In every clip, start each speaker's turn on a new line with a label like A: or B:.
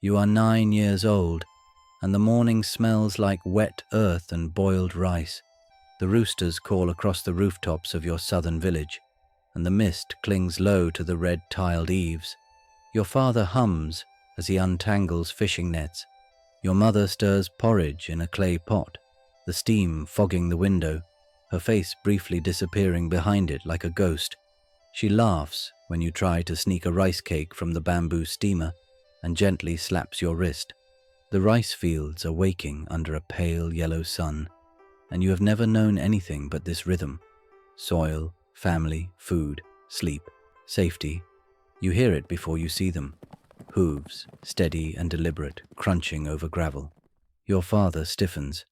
A: You are 9 years old, and the morning smells like wet earth and boiled rice. The roosters call across the rooftops of your southern village, and the mist clings low to the red-tiled eaves. Your father hums as he untangles fishing nets. Your mother stirs porridge in a clay pot, the steam fogging the window, her face briefly disappearing behind it like a ghost. She laughs when you try to sneak a rice cake from the bamboo steamer and gently slaps your wrist. The rice fields are waking under a pale yellow sun, and you have never known anything but this rhythm: soil, family, food, sleep, safety. You hear it before you see them. Hooves, steady and deliberate, crunching over gravel. Your father stiffens.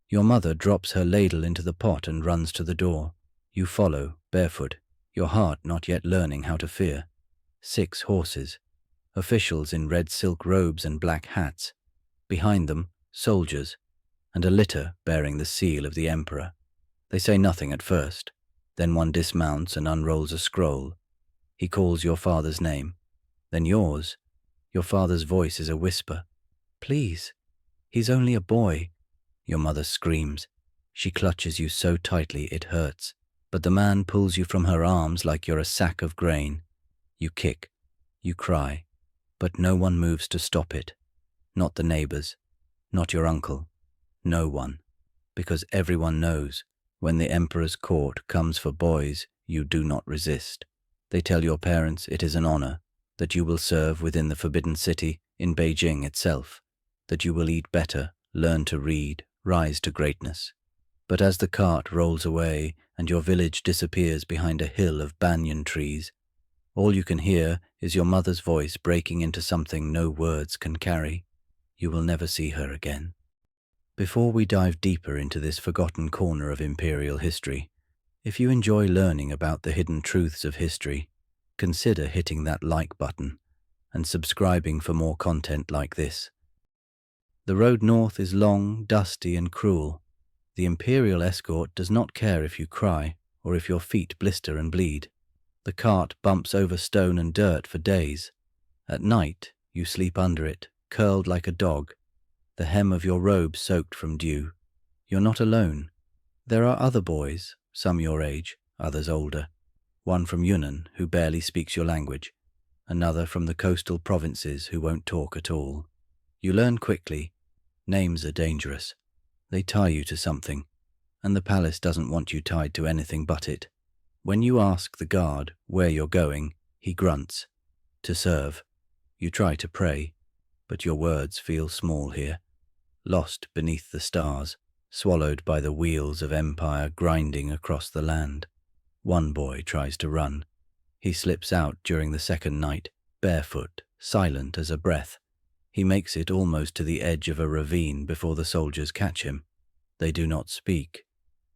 A: Your mother drops her ladle into the pot and runs to the door. You follow, barefoot, your heart not yet learning how to fear. 6 horses. Officials in red silk robes and black hats. Behind them, soldiers, and a litter bearing the seal of the emperor. They say nothing at first. Then one dismounts and unrolls a scroll. He calls your father's name. Then yours. Your father's voice is a whisper. "Please, he's only a boy." Your mother screams. She clutches you so tightly it hurts, but the man pulls you from her arms like you're a sack of grain. You kick. You cry. But no one moves to stop it. Not the neighbors. Not your uncle. No one. Because everyone knows, when the emperor's court comes for boys, you do not resist. They tell your parents it is an honor, that you will serve within the Forbidden City in Beijing itself, that you will eat better, learn to read, rise to greatness. But as the cart rolls away and your village disappears behind a hill of banyan trees, all you can hear is your mother's voice breaking into something no words can carry. You will never see her again. Before we dive deeper into this forgotten corner of imperial history, if you enjoy learning about the hidden truths of history, consider hitting that like button and subscribing for more content like this. The road north is long, dusty, and cruel. The imperial escort does not care if you cry or if your feet blister and bleed. The cart bumps over stone and dirt for days. At night, you sleep under it, curled like a dog, the hem of your robe soaked from dew. You're not alone. There are other boys, some your age, others older. One from Yunnan, who barely speaks your language. Another from the coastal provinces who won't talk at all. You learn quickly. Names are dangerous. They tie you to something, and the palace doesn't want you tied to anything but it. When you ask the guard where you're going, he grunts. To serve. You try to pray, but your words feel small here. Lost beneath the stars, swallowed by the wheels of empire grinding across the land. One boy tries to run. He slips out during the second night, barefoot, silent as a breath. He makes it almost to the edge of a ravine before the soldiers catch him. They do not speak.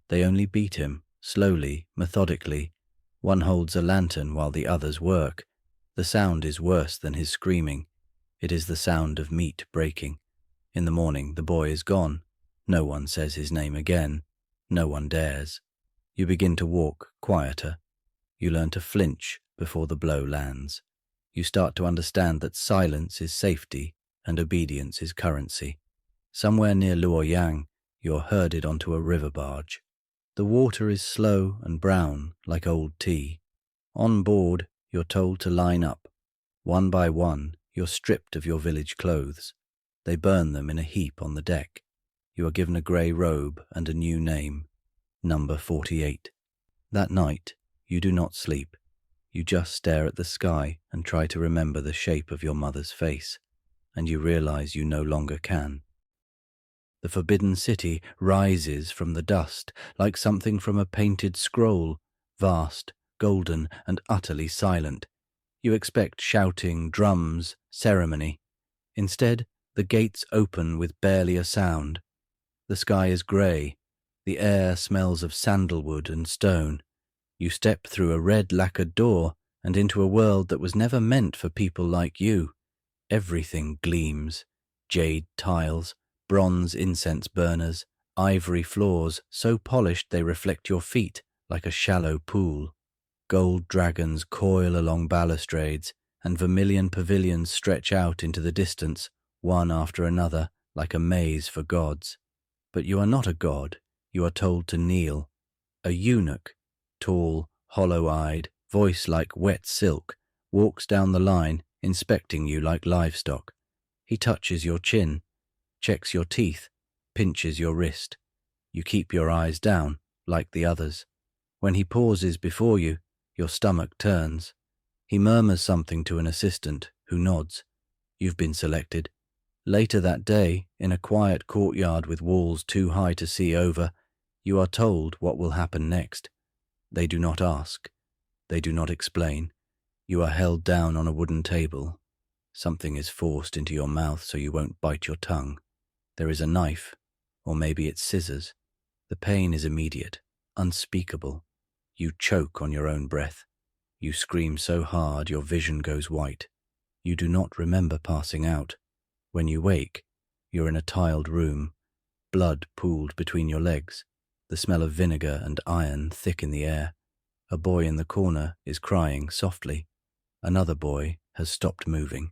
A: They only beat him, slowly, methodically. One holds a lantern while the others work. The sound is worse than his screaming. It is the sound of meat breaking. In the morning, the boy is gone. No one says his name again. No one dares. You begin to walk quieter. You learn to flinch before the blow lands. You start to understand that silence is safety and obedience is currency. Somewhere near Luoyang, you're herded onto a river barge. The water is slow and brown like old tea. On board, you're told to line up. One by one, you're stripped of your village clothes. They burn them in a heap on the deck. You are given a grey robe and a new name, Number 48. That night, you do not sleep. You just stare at the sky and try to remember the shape of your mother's face, and you realize you no longer can. The Forbidden City rises from the dust like something from a painted scroll, vast, golden, and utterly silent. You expect shouting, drums, ceremony. Instead, the gates open with barely a sound. The sky is grey. The air smells of sandalwood and stone. You step through a red lacquered door and into a world that was never meant for people like you. Everything gleams. Jade tiles, bronze incense burners, ivory floors so polished they reflect your feet like a shallow pool. Gold dragons coil along balustrades, and vermilion pavilions stretch out into the distance, one after another, like a maze for gods. But you are not a god, you are told to kneel. A eunuch, tall, hollow-eyed, voice like wet silk, walks down the line, inspecting you like livestock. He touches your chin, checks your teeth, pinches your wrist. You keep your eyes down, like the others. When he pauses before you, your stomach turns. He murmurs something to an assistant, who nods. You've been selected. Later that day, in a quiet courtyard with walls too high to see over, you are told what will happen next. They do not ask. They do not explain. You are held down on a wooden table. Something is forced into your mouth so you won't bite your tongue. There is a knife, or maybe it's scissors. The pain is immediate, unspeakable. You choke on your own breath. You scream so hard your vision goes white. You do not remember passing out. When you wake, you're in a tiled room, blood pooled between your legs, the smell of vinegar and iron thick in the air. A boy in the corner is crying softly. Another boy has stopped moving.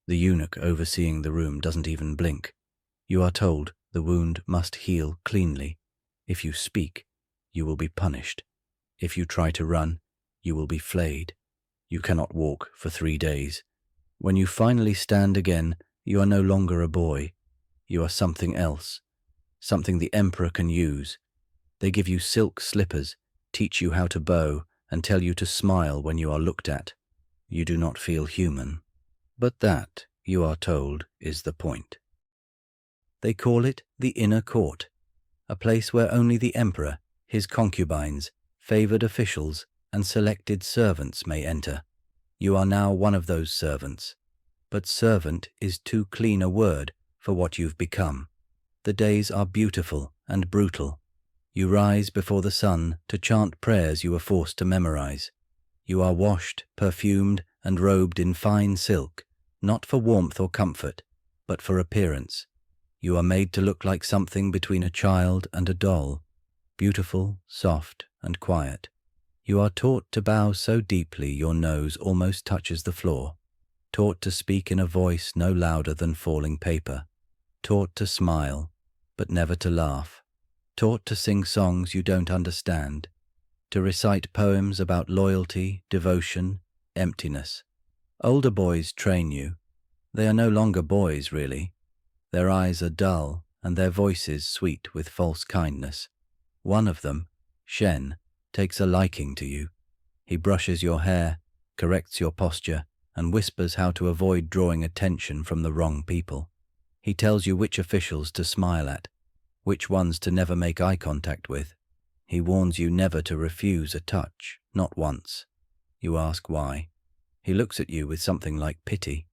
A: The eunuch overseeing the room doesn't even blink. You are told the wound must heal cleanly. If you speak, you will be punished. If you try to run, you will be flayed. You cannot walk for 3 days. When you finally stand again, you are no longer a boy. You are something else, something the emperor can use. They give you silk slippers, teach you how to bow, and tell you to smile when you are looked at. You do not feel human. But that, you are told, is the point. They call it the inner court, a place where only the emperor, his concubines, favored officials, and selected servants may enter. You are now one of those servants. But servant is too clean a word for what you've become. The days are beautiful and brutal. You rise before the sun to chant prayers you were forced to memorize. You are washed, perfumed, and robed in fine silk, not for warmth or comfort, but for appearance. You are made to look like something between a child and a doll, beautiful, soft, and quiet. You are taught to bow so deeply your nose almost touches the floor, taught to speak in a voice no louder than falling paper, taught to smile, but never to laugh, taught to sing songs you don't understand, to recite poems about loyalty, devotion, emptiness. Older boys train you. They are no longer boys, really. Their eyes are dull and their voices sweet with false kindness. One of them, Shen, takes a liking to you. He brushes your hair, corrects your posture, and whispers how to avoid drawing attention from the wrong people. He tells you which officials to smile at, which ones to never make eye contact with. He warns you never to refuse a touch, not once. You ask why. He looks at you with something like pity.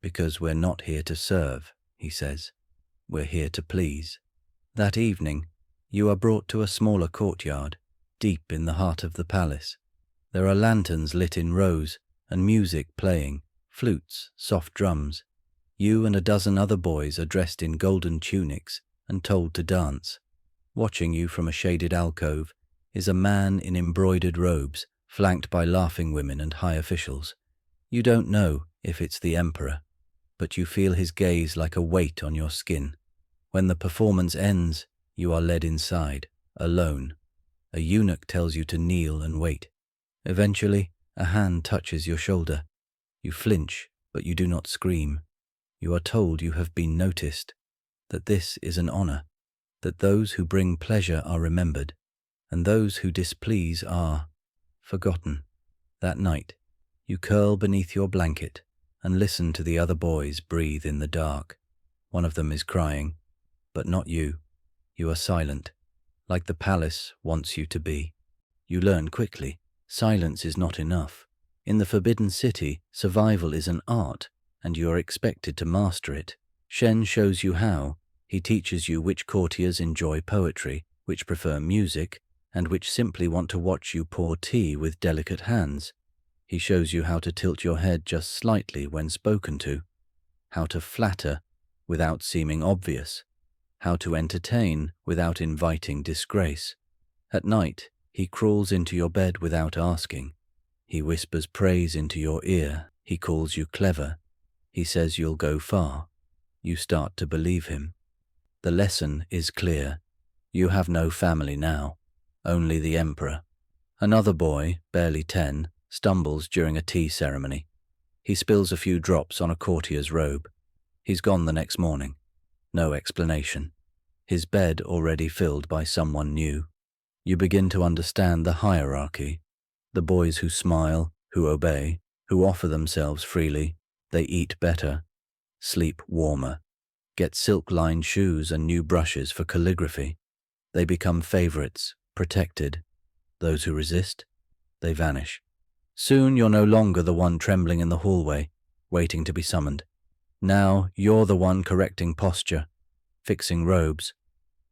A: Because we're not here to serve, he says. We're here to please. That evening, you are brought to a smaller courtyard, deep in the heart of the palace. There are lanterns lit in rows, and music playing, flutes, soft drums. You and a dozen other boys are dressed in golden tunics and told to dance. Watching you from a shaded alcove is a man in embroidered robes, flanked by laughing women and high officials. You don't know if it's the emperor, but you feel his gaze like a weight on your skin. When the performance ends, you are led inside, alone. A eunuch tells you to kneel and wait. Eventually, a hand touches your shoulder. You flinch, but you do not scream. You are told you have been noticed, that this is an honor, that those who bring pleasure are remembered, and those who displease are forgotten. That night, you curl beneath your blanket and listen to the other boys breathe in the dark. One of them is crying, but not you. You are silent, like the palace wants you to be. You learn quickly, silence is not enough. In the Forbidden City, survival is an art, and you are expected to master it. Shen shows you how. He teaches you which courtiers enjoy poetry, which prefer music, and which simply want to watch you pour tea with delicate hands. He shows you how to tilt your head just slightly when spoken to, how to flatter without seeming obvious, how to entertain without inviting disgrace. At night, he crawls into your bed without asking. He whispers praise into your ear. He calls you clever. He says you'll go far. You start to believe him. The lesson is clear. You have no family now, only the Emperor. Another boy, barely 10, stumbles during a tea ceremony. He spills a few drops on a courtier's robe. He's gone the next morning. No explanation. His bed already filled by someone new. You begin to understand the hierarchy. The boys who smile, who obey, who offer themselves freely, they eat better, sleep warmer, get silk-lined shoes and new brushes for calligraphy. They become favorites, protected. Those who resist, they vanish. Soon you're no longer the one trembling in the hallway, waiting to be summoned. Now you're the one correcting posture, fixing robes,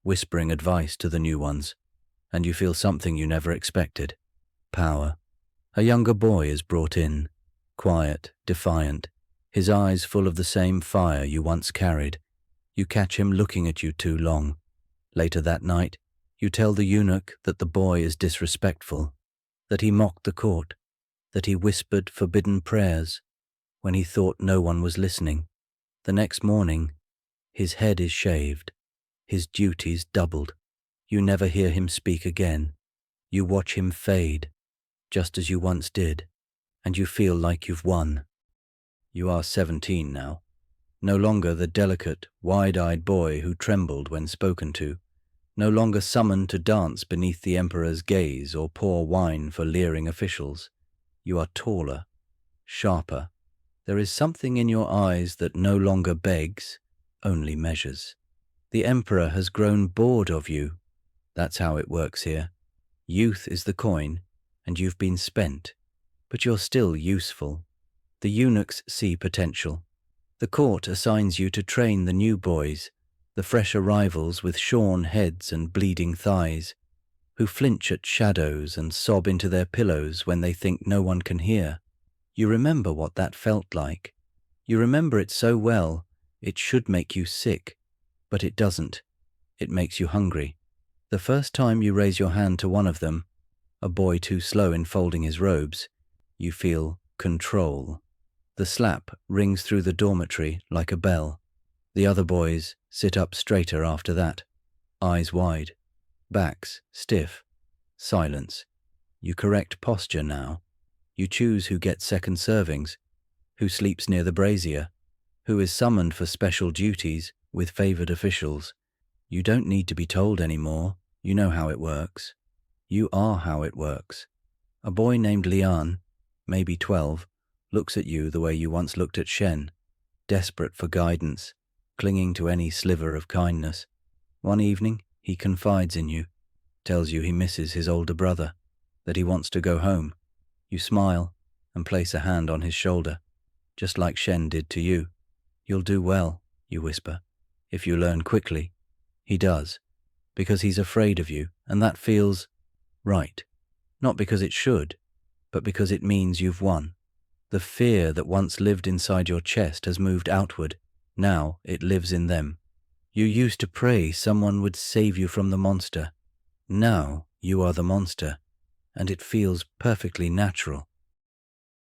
A: whispering advice to the new ones, and you feel something you never expected. Power. A younger boy is brought in, quiet, defiant, his eyes full of the same fire you once carried. You catch him looking at you too long. Later that night, you tell the eunuch that the boy is disrespectful, that he mocked the court, that he whispered forbidden prayers when he thought no one was listening. The next morning, his head is shaved, his duties doubled. You never hear him speak again. You watch him fade, just as you once did, and you feel like you've won. You are 17 now, no longer the delicate, wide-eyed boy who trembled when spoken to, no longer summoned to dance beneath the emperor's gaze or pour wine for leering officials. You are taller, sharper. There is something in your eyes that no longer begs, only measures. The emperor has grown bored of you. That's how it works here. Youth is the coin, and you've been spent, but you're still useful. The eunuchs see potential. The court assigns you to train the new boys, the fresh arrivals with shorn heads and bleeding thighs, who flinch at shadows and sob into their pillows when they think no one can hear. You remember what that felt like. You remember it so well, it should make you sick, but it doesn't. It makes you hungry. The first time you raise your hand to one of them, a boy too slow in folding his robes, you feel control. The slap rings through the dormitory like a bell. The other boys sit up straighter after that, eyes wide, backs stiff, silence. You correct posture now. You choose who gets second servings, who sleeps near the brazier, who is summoned for special duties with favored officials. You don't need to be told anymore. You know how it works. You are how it works. A boy named Lian, maybe 12, looks at you the way you once looked at Shen, desperate for guidance, clinging to any sliver of kindness. One evening, he confides in you, tells you he misses his older brother, that he wants to go home. You smile and place a hand on his shoulder, just like Shen did to you. You'll do well, you whisper, if you learn quickly. He does, because he's afraid of you, and that feels right. Not because it should, but because it means you've won. The fear that once lived inside your chest has moved outward. Now it lives in them. You used to pray someone would save you from the monster. Now you are the monster, and it feels perfectly natural.